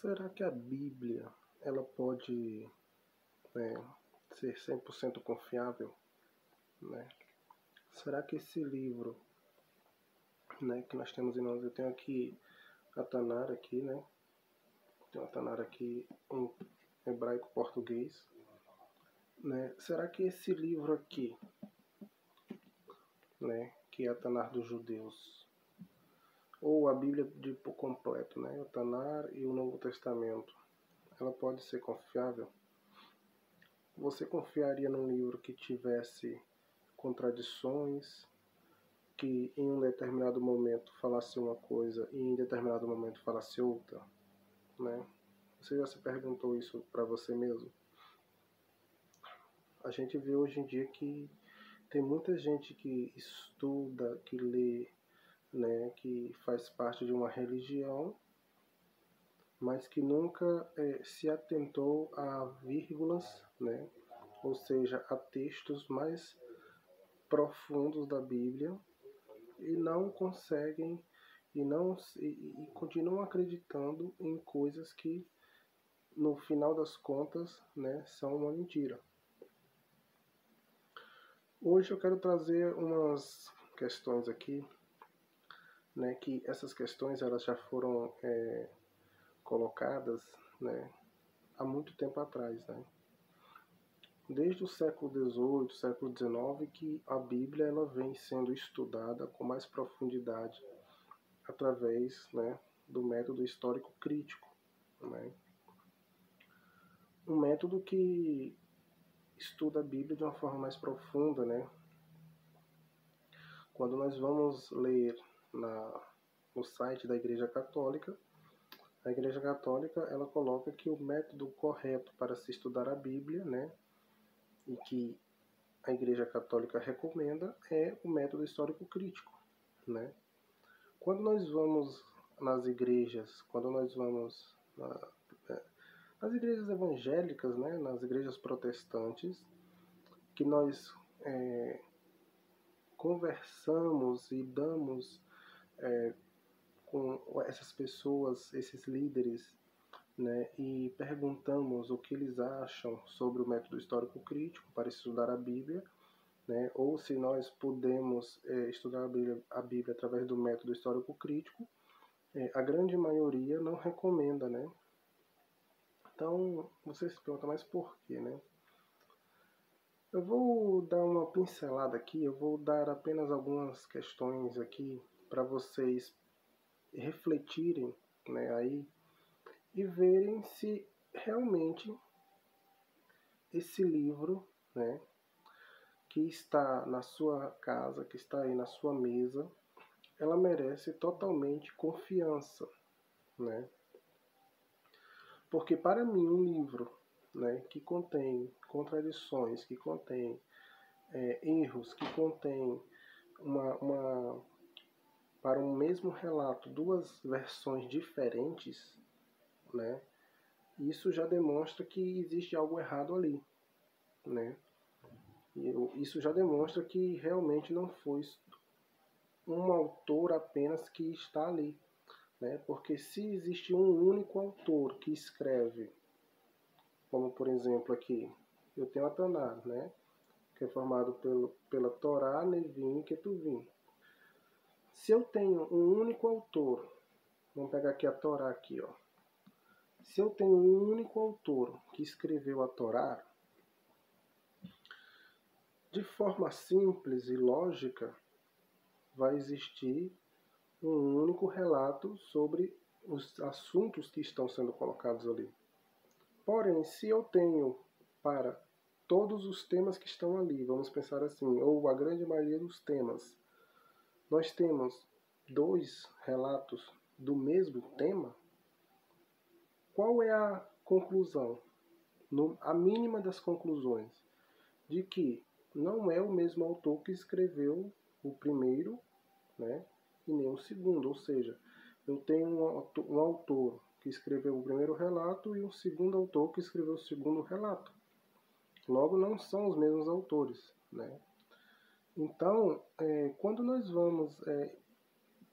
Será que a Bíblia ela pode, ser 100% confiável? Né? Será que esse livro, que nós temos em nós, eu tenho aqui a Tanara aqui, né? Tenho a Tanara aqui em hebraico-português. Né? Será que esse livro aqui, que é a Tanar dos judeus, ou a Bíblia por completo, o Tanar e o Novo Testamento, ela pode ser confiável? Você confiaria num livro que tivesse contradições, que em um determinado momento falasse uma coisa e em determinado momento falasse outra? Né? Você já se perguntou isso para você mesmo? A gente vê hoje em dia que tem muita gente que estuda, que lê, que faz parte de uma religião, mas que nunca se atentou a vírgulas, ou seja, a textos mais profundos da Bíblia, e não conseguem e continuam acreditando em coisas que no final das contas, são uma mentira. Hoje eu quero trazer umas questões aqui, que essas questões elas já foram colocadas, há muito tempo atrás, Desde o século XVIII, século XIX, que a Bíblia ela vem sendo estudada com mais profundidade através, do método histórico crítico, um método que estuda a Bíblia de uma forma mais profunda, Quando nós vamos ler no site da Igreja Católica, a Igreja Católica ela coloca que o método correto para se estudar a Bíblia, e que a Igreja Católica recomenda, é o método histórico crítico, Quando nós vamos nas igrejas, nas igrejas evangélicas, nas igrejas protestantes, que nós conversamos e damos com essas pessoas, esses líderes, e perguntamos o que eles acham sobre o método histórico crítico para estudar a Bíblia, ou se nós podemos estudar a Bíblia através do método histórico crítico, a grande maioria não recomenda, Então, você se pergunta, mas por quê, Eu vou dar uma pincelada aqui, eu vou dar apenas algumas questões aqui para vocês refletirem, aí e verem se realmente esse livro, que está na sua casa, que está aí na sua mesa, ela merece totalmente confiança, Porque para mim um livro, que contém contradições, que contém erros, que contém para um mesmo relato duas versões diferentes, isso já demonstra que existe algo errado ali, Isso já demonstra que realmente não foi um autor apenas que está ali, Porque se existe um único autor que escreve, como por exemplo aqui, eu tenho a Tanar, que é formado pela Torá, Nevim e Ketuvim. Se eu tenho um único autor, vamos pegar aqui a Torá aqui, ó. Se eu tenho um único autor que escreveu a Torá, de forma simples e lógica, vai existir um único relato sobre os assuntos que estão sendo colocados ali. Porém, se eu tenho para todos os temas que estão ali, vamos pensar assim, ou a grande maioria dos temas, nós temos dois relatos do mesmo tema, qual é a conclusão? A mínima das conclusões, de que não é o mesmo autor que escreveu o primeiro, e nem o segundo, ou seja, eu tenho um autor que escreveu o primeiro relato e um segundo autor que escreveu o segundo relato. Logo, não são os mesmos autores, Então, quando nós vamos,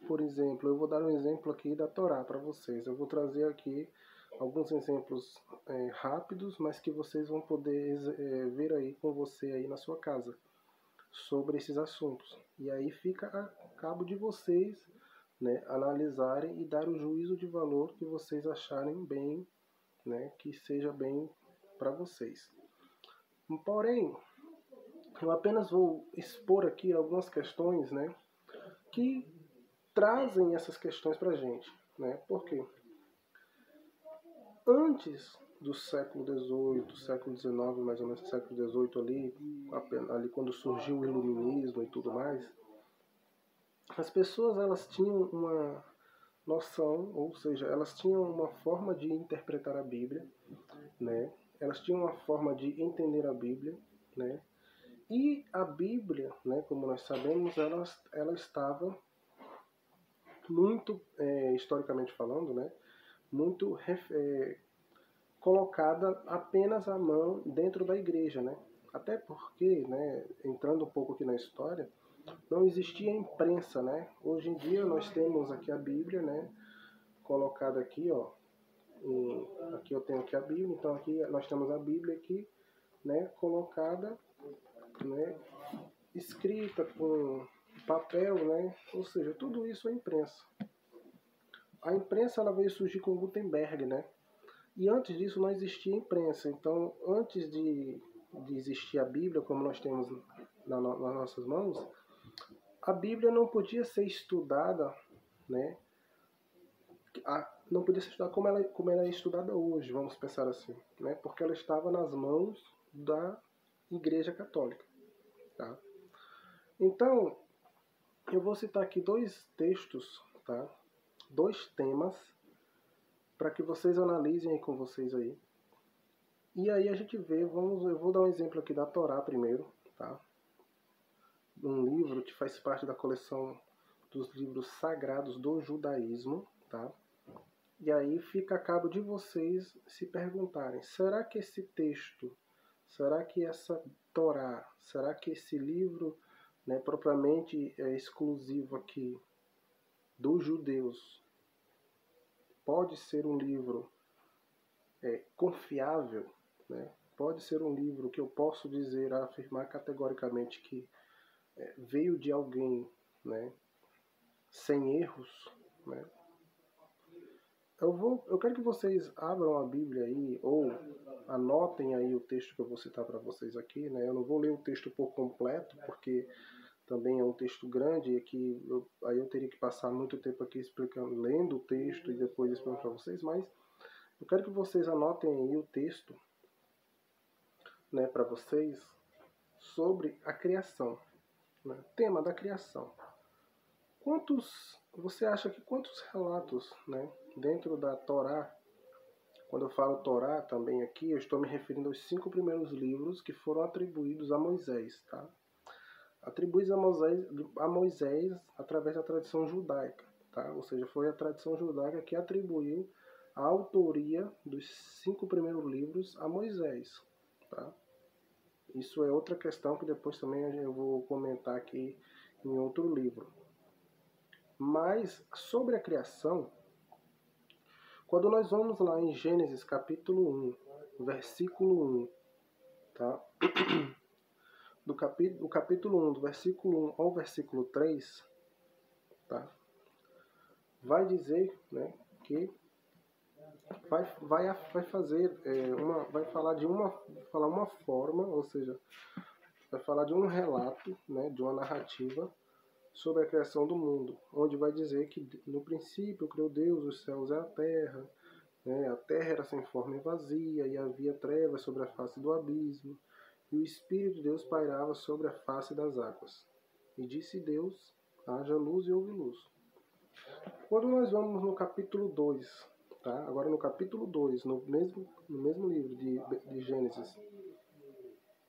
por exemplo, eu vou dar um exemplo aqui da Torá para vocês. Eu vou trazer aqui alguns exemplos rápidos, mas que vocês vão poder ver aí com você aí na sua casa sobre esses assuntos. E aí fica a cabo de vocês, né, analisarem e dar o juízo de valor que vocês acharem bem, né, que seja bem para vocês. Porém, eu apenas vou expor aqui algumas questões, né, que trazem essas questões para a gente, né? Por quê? Antes do século XVIII, século XIX, mais ou menos século XVIII ali quando surgiu o iluminismo e tudo mais, as pessoas elas tinham uma noção, ou seja, elas tinham uma forma de interpretar a Bíblia, né? Elas tinham uma forma de entender a Bíblia, né? E a Bíblia, né, como nós sabemos, ela estava muito, historicamente falando, né, muito colocada apenas à mão dentro da igreja, né? Até porque, né, entrando um pouco aqui na história, não existia imprensa, né? Hoje em dia nós temos aqui a Bíblia, né, colocada aqui, ó. Aqui eu tenho aqui a Bíblia, então aqui nós temos a Bíblia aqui, né, colocada, né, escrita com papel, né? Ou seja, tudo isso é imprensa. A imprensa ela veio surgir com Gutenberg, né? E antes disso não existia imprensa. Então, antes de existir a Bíblia, como nós temos nas nossas mãos, a Bíblia não podia ser estudada, né? Não podia ser estudada como ela é estudada hoje, vamos pensar assim, né? Porque ela estava nas mãos da Igreja Católica, tá? Então, eu vou citar aqui dois textos, tá? Dois temas para que vocês analisem aí com vocês aí. E aí a gente vê, eu vou dar um exemplo aqui da Torá primeiro, tá? Um livro que faz parte da coleção dos livros sagrados do judaísmo, tá? E aí fica a cabo de vocês se perguntarem, será que esse texto, será que essa Torá, será que esse livro, né, propriamente exclusivo aqui dos judeus, pode ser um livro confiável, né? Pode ser um livro que eu posso dizer, afirmar categoricamente que veio de alguém, né, sem erros, né? Eu quero que vocês abram a Bíblia aí, ou anotem aí o texto que eu vou citar para vocês aqui, né? Eu não vou ler o texto por completo, porque também é um texto grande e que aí eu teria que passar muito tempo aqui explicando, lendo o texto e depois explicando para vocês, mas eu quero que vocês anotem aí o texto, né, para vocês sobre a criação, né? Tema da criação. Você acha que quantos relatos, né, dentro da Torá, quando eu falo Torá também aqui, eu estou me referindo aos 5 primeiros livros que foram atribuídos a Moisés, tá? Atribuídos a Moisés através da tradição judaica, tá? Ou seja, foi a tradição judaica que atribuiu a autoria dos 5 primeiros livros a Moisés, tá? Isso é outra questão que depois também eu vou comentar aqui em outro livro. Mas sobre a criação, quando nós vamos lá em Gênesis capítulo 1, versículo 1, tá? Do capítulo 1, do versículo 1 ao versículo 3, tá? Vai dizer, né, que vai fazer vai falar uma forma, ou seja, vai falar de um relato, né, de uma narrativa sobre a criação do mundo, onde vai dizer que no princípio criou Deus os céus e a terra, né, a terra era sem forma e vazia, e havia trevas sobre a face do abismo, e o Espírito de Deus pairava sobre a face das águas. E disse Deus, haja luz e houve luz. Quando nós vamos no capítulo 2, tá? Agora no capítulo 2, no mesmo livro de Gênesis,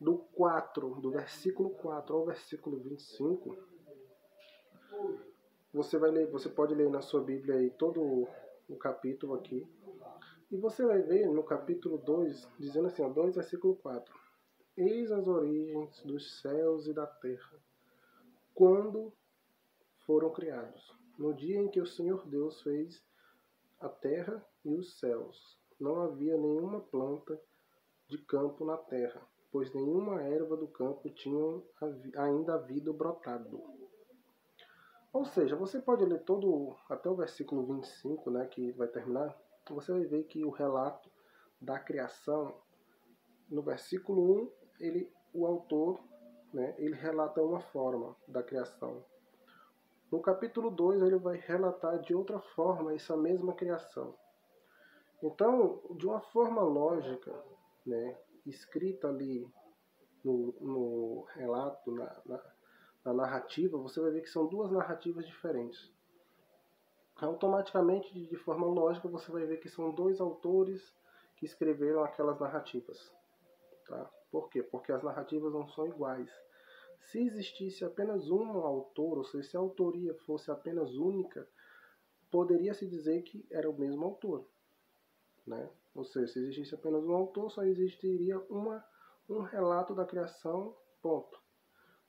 do versículo 4 ao versículo 25, você pode ler na sua Bíblia aí todo o capítulo aqui, e você vai ver no capítulo 2, dizendo assim, 2 versículo 4, eis as origens dos céus e da terra, quando foram criados, no dia em que o Senhor Deus fez a terra e os céus. não havia nenhuma planta de campo na terra, pois nenhuma erva do campo tinha ainda havido brotado. Ou seja, você pode ler todo até o versículo 25, né, que vai terminar, você vai ver que o relato da criação, no versículo 1, o autor, né, ele relata uma forma da criação. No capítulo 2, ele vai relatar de outra forma essa mesma criação. Então, de uma forma lógica, né, escrita ali no relato, na narrativa, você vai ver que são duas narrativas diferentes. Automaticamente, de forma lógica, você vai ver que são dois autores que escreveram aquelas narrativas. Tá? Por quê? Porque as narrativas não são iguais. Se existisse apenas um autor, ou seja, se a autoria fosse apenas única, poderia-se dizer que era o mesmo autor. Né? Ou seja, se existisse apenas um autor, só existiria um relato da criação, ponto.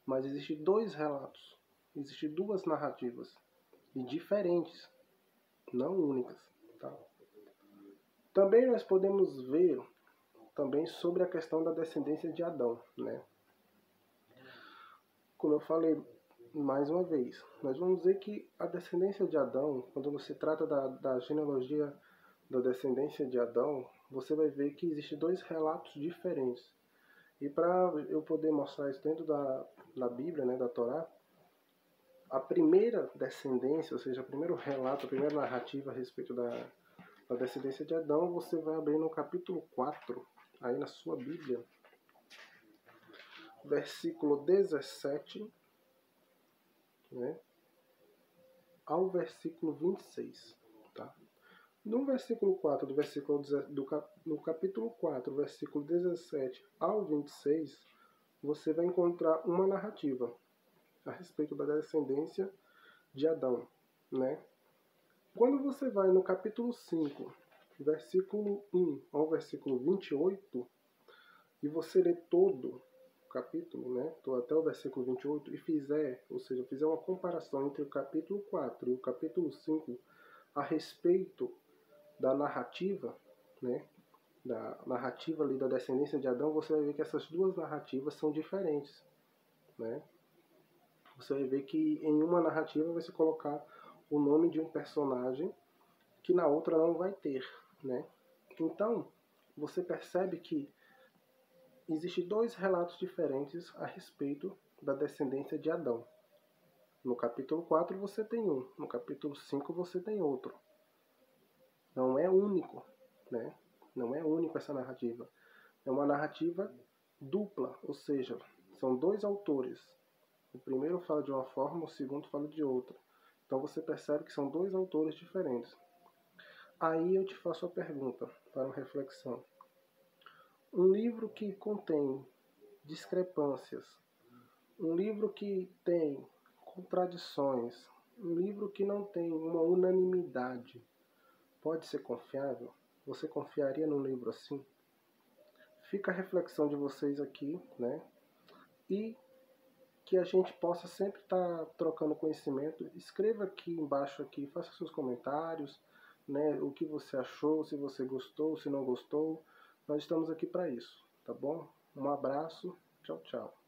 Mas existem dois relatos, existem duas narrativas, e diferentes, não únicas. Tá? Também nós podemos ver também sobre a questão da descendência de Adão. Né? Como eu falei mais uma vez, nós vamos dizer que a descendência de Adão, quando se trata da genealogia da descendência de Adão, você vai ver que existem dois relatos diferentes. E para eu poder mostrar isso dentro da Bíblia, né, da Torá, a primeira descendência, ou seja, o primeiro relato, a primeira narrativa a respeito da descendência de Adão, você vai abrir no capítulo 4, aí na sua Bíblia, versículo 17, né, ao versículo 26. Tá? No versículo 4, no capítulo 4, versículo 17 ao 26, você vai encontrar uma narrativa a respeito da descendência de Adão. Né? Quando você vai no capítulo 5, versículo 1 ao versículo 28, e você lê todo o capítulo, né, até o versículo 28, e fizer uma comparação entre o capítulo 4 e o capítulo 5 a respeito da narrativa, né, da narrativa ali da descendência de Adão, você vai ver que essas duas narrativas são diferentes. Né? Você vai ver que em uma narrativa vai se colocar o nome de um personagem que na outra não vai ter. Né? Então, você percebe que existem dois relatos diferentes a respeito da descendência de Adão. No capítulo 4 você tem um, no capítulo 5 você tem outro. Não é único, né? Não é único essa narrativa. É uma narrativa dupla, ou seja, são dois autores. O primeiro fala de uma forma, o segundo fala de outra. Então você percebe que são dois autores diferentes. Aí eu te faço a pergunta para uma reflexão. Um livro que contém discrepâncias, um livro que tem contradições, um livro que não tem uma unanimidade, pode ser confiável? Você confiaria num livro assim? Fica a reflexão de vocês aqui, né? E que a gente possa sempre estar trocando conhecimento. Escreva aqui embaixo, aqui, faça seus comentários, né? O que você achou, se você gostou, se não gostou. Nós estamos aqui para isso, tá bom? Um abraço, tchau, tchau.